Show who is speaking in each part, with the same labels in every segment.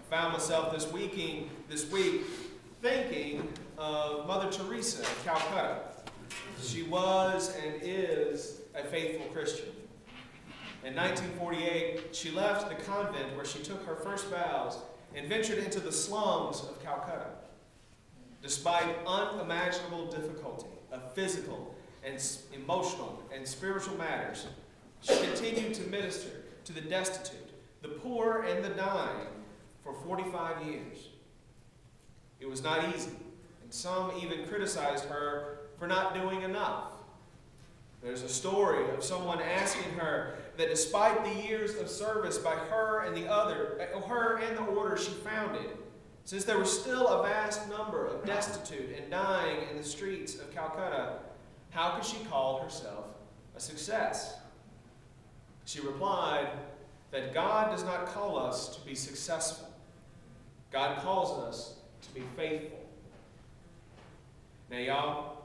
Speaker 1: found myself this week thinking of Mother Teresa of Calcutta. She was and is a faithful Christian. In 1948, she left the convent where she took her first vows and ventured into the slums of Calcutta. Despite unimaginable difficulty of physical and emotional and spiritual matters, she continued to minister to the destitute, the poor, and the dying for 45 years. It was not easy, and some even criticized her for not doing enough. There's a story of someone asking her that despite the years of service by her and the order she founded, since there was still a vast number of destitute and dying in the streets of Calcutta, how could she call herself a success? She replied that God does not call us to be successful. God calls us to be faithful. Now, y'all,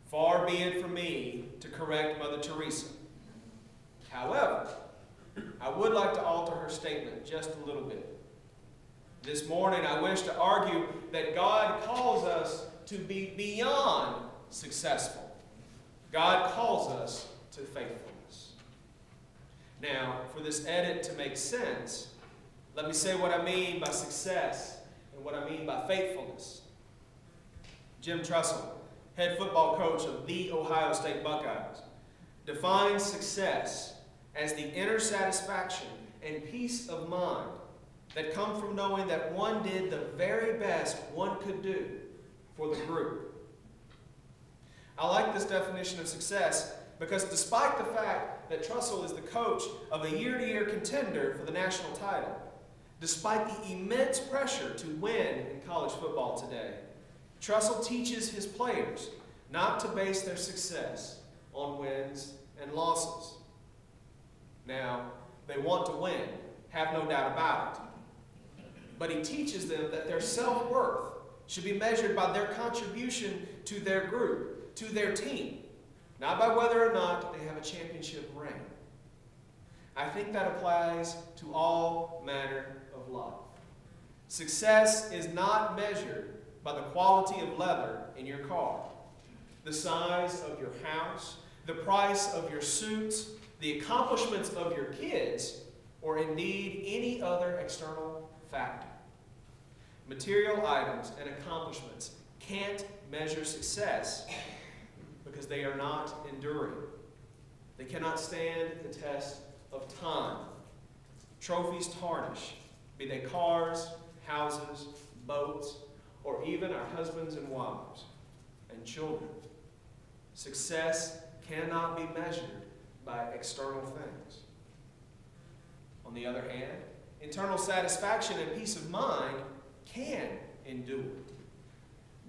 Speaker 1: far be it from me to correct Mother Teresa. However, I would like to alter her statement just a little bit. This morning, I wish to argue that God calls us to be beyond successful. God calls us to faithfulness. Now, for this edit to make sense, let me say what I mean by success and what I mean by faithfulness. Jim Tressel, head football coach of the Ohio State Buckeyes, defines success as the inner satisfaction and peace of mind that come from knowing that one did the very best one could do for the group. I like this definition of success because despite the fact that Tressel is the coach of a year-to-year contender for the national title, despite the immense pressure to win in college football today, Tressel teaches his players not to base their success on wins and losses. Now, they want to win, have no doubt about it. But he teaches them that their self-worth should be measured by their contribution to their group, to their team, not by whether or not they have a championship ring. I think that applies to all manner of life. Success is not measured by the quality of leather in your car, the size of your house, the price of your suits, the accomplishments of your kids, or indeed any other external factor. Material items and accomplishments can't measure success because they are not enduring. They cannot stand the test of time. Trophies tarnish, be they cars, houses, boats, or even our husbands and wives and children. Success cannot be measured by external things. On the other hand, internal satisfaction and peace of mind can endure.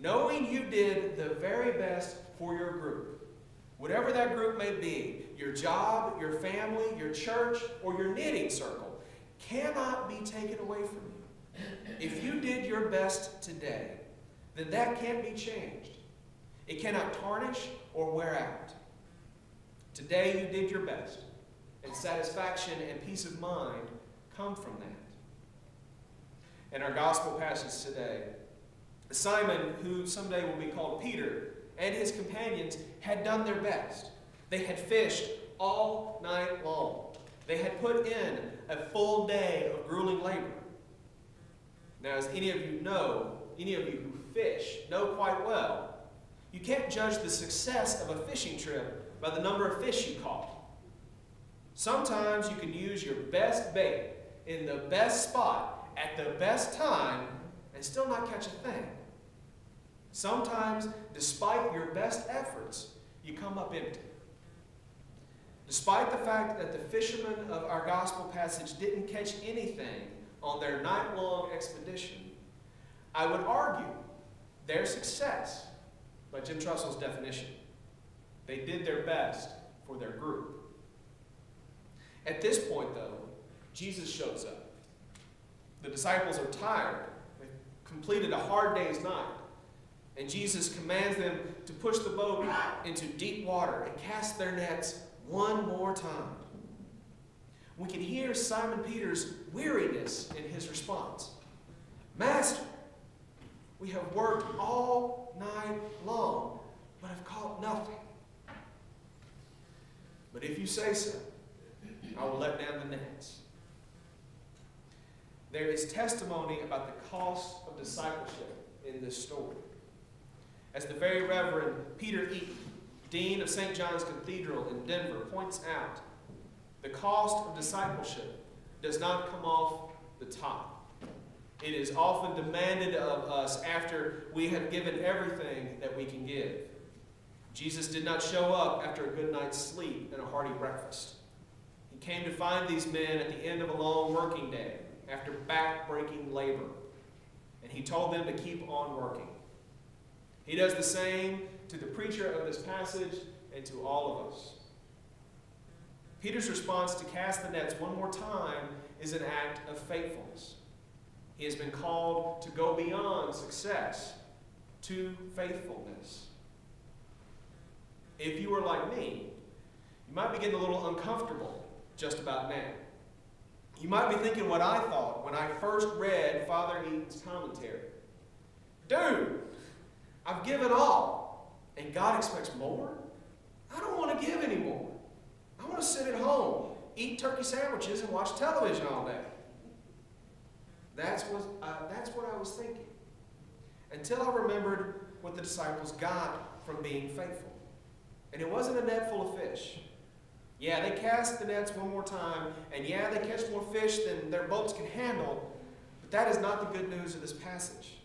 Speaker 1: Knowing you did the very best for your group, whatever that group may be, your job, your family, your church, or your knitting circle, cannot be taken away from you. If you did your best today, then that can't be changed. It cannot tarnish or wear out. Today you did your best, and satisfaction and peace of mind come from that. In our gospel passage today, Simon, who someday will be called Peter, and his companions had done their best. They had fished all night long. They had put in a full day of grueling labor. Now, as any of you who fish know quite well, you can't judge the success of a fishing trip by the number of fish you caught. Sometimes you can use your best bait in the best spot at the best time and still not catch a thing. Sometimes, despite your best efforts, you come up empty. Despite the fact that the fishermen of our gospel passage didn't catch anything on their night-long expedition, I would argue their success, by Jim Trussel's definition, they did their best for their group. At this point, though, Jesus shows up. The disciples are tired. They've completed a hard day's night. And Jesus commands them to push the boat into deep water and cast their nets one more time. We can hear Simon Peter's weariness in his response. Master, we have worked all night long, but have caught nothing. But if you say so, I will let down the nets. There is testimony about the cost of discipleship in this story. As the very Reverend Peter Eaton, Dean of St. John's Cathedral in Denver, points out, the cost of discipleship does not come off the top. It is often demanded of us after we have given everything that we can give. Jesus did not show up after a good night's sleep and a hearty breakfast. He came to find these men at the end of a long working day, after back-breaking labor. And he told them to keep on working. He does the same to the preacher of this passage and to all of us. Peter's response to cast the nets one more time is an act of faithfulness. He has been called to go beyond success to faithfulness. If you were like me, you might be getting a little uncomfortable just about now. You might be thinking what I thought when I first read Father Eaton's commentary. Dude, I've given all, and God expects more? I don't want to give anymore. I want to sit at home, eat turkey sandwiches, and watch television all day. That's what I was thinking. Until I remembered what the disciples got from being faithful. And it wasn't a net full of fish. Yeah, they cast the nets one more time, and yeah, they catch more fish than their boats can handle, but that is not the good news of this passage.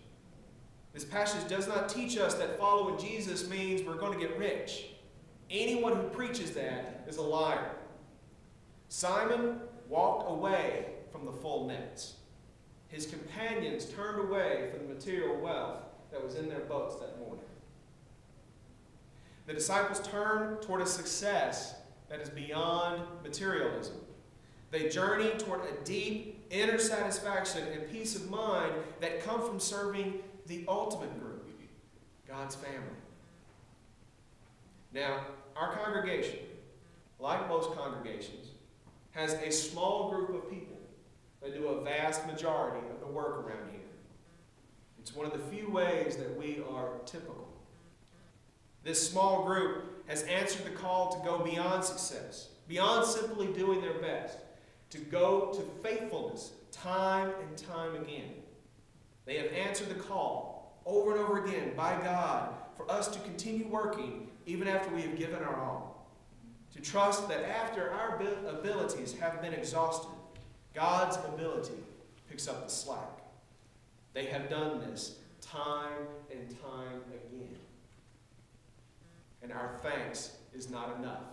Speaker 1: This passage does not teach us that following Jesus means we're going to get rich. Anyone who preaches that is a liar. Simon walked away from the full nets. His companions turned away from the material wealth that was in their boats that morning. The disciples turned toward a success that is beyond materialism. They journey toward a deep inner satisfaction and peace of mind that come from serving the ultimate group, God's family. Now, our congregation, like most congregations, has a small group of people that do a vast majority of the work around here. It's one of the few ways that we are typical. This small group has answered the call to go beyond success, beyond simply doing their best, to go to faithfulness time and time again. They have answered the call over and over again by God for us to continue working even after we have given our all. To trust that after our abilities have been exhausted, God's ability picks up the slack. They have done this time and time again. And our thanks is not enough.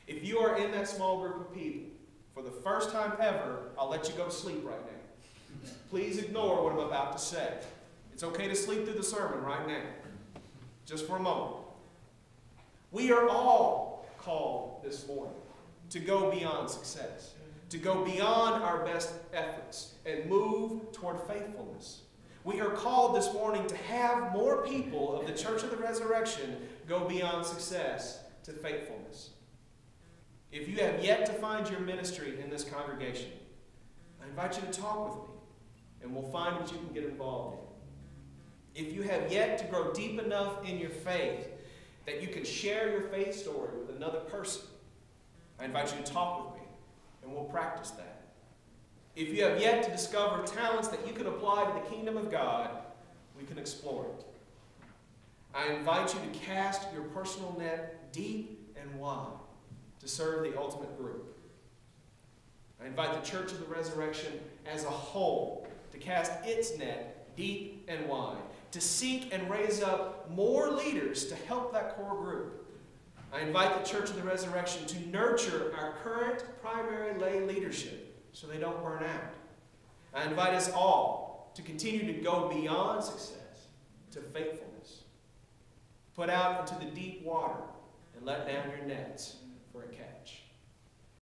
Speaker 1: If you are in that small group of people, for the first time ever, I'll let you go to sleep right now. Please ignore what I'm about to say. It's okay to sleep through the sermon right now, just for a moment. We are all called this morning to go beyond success, to go beyond our best efforts and move toward faithfulness. We are called this morning to have more people of the Church of the Resurrection go beyond success to faithfulness. If you have yet to find your ministry in this congregation, I invite you to talk with me, and we'll find what you can get involved in. If you have yet to grow deep enough in your faith that you can share your faith story with another person, I invite you to talk with me, and we'll practice that. If you have yet to discover talents that you can apply to the kingdom of God, we can explore it. I invite you to cast your personal net deep and wide to serve the ultimate group. I invite the Church of the Resurrection as a whole to cast its net deep and wide, to seek and raise up more leaders to help that core group. I invite the Church of the Resurrection to nurture our current primary lay leadership so they don't burn out. I invite us all to continue to go beyond success to faithfulness. Put out into the deep water and let down your nets for a catch.